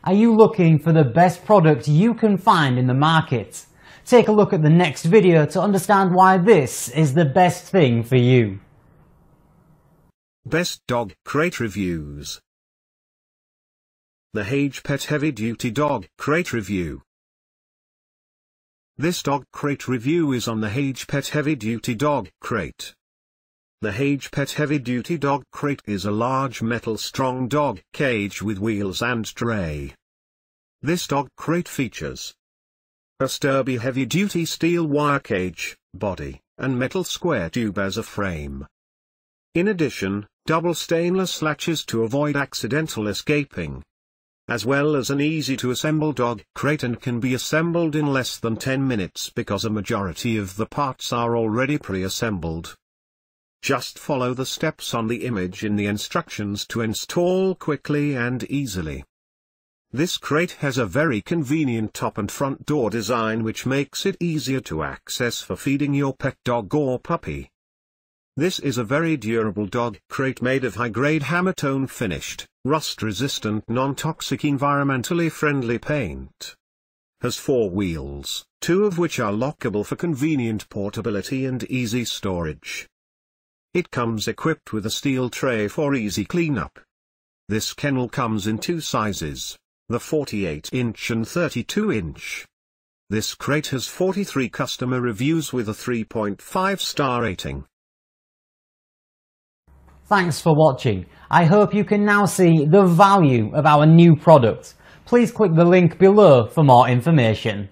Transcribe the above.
Are you looking for the best product you can find in the market? Take a look at the next video to understand why this is the best thing for you. Best Dog Crate Reviews. The Haige Pet Heavy Duty Dog Crate Review. This dog crate review is on the Haige Pet Heavy Duty Dog Crate. The Haige Pet Heavy Duty Dog Crate is a large metal strong dog cage with wheels and tray. This dog crate features a sturdy heavy-duty steel wire cage, body, and metal square tube as a frame. In addition, double stainless latches to avoid accidental escaping, as well as an easy-to-assemble dog crate, and can be assembled in less than 10 minutes because a majority of the parts are already pre-assembled. Just follow the steps on the image in the instructions to install quickly and easily. This crate has a very convenient top and front door design which makes it easier to access for feeding your pet dog or puppy. This is a very durable dog crate made of high-grade hammertone finished, rust-resistant, non-toxic, environmentally friendly paint. Has 4 wheels, 2 of which are lockable for convenient portability and easy storage. It comes equipped with a steel tray for easy cleanup. This kennel comes in 2 sizes, the 48-inch and 32-inch. This crate has 43 customer reviews with a 3.5-star rating. Thanks for watching. I hope you can now see the value of our new product. Please click the link below for more information.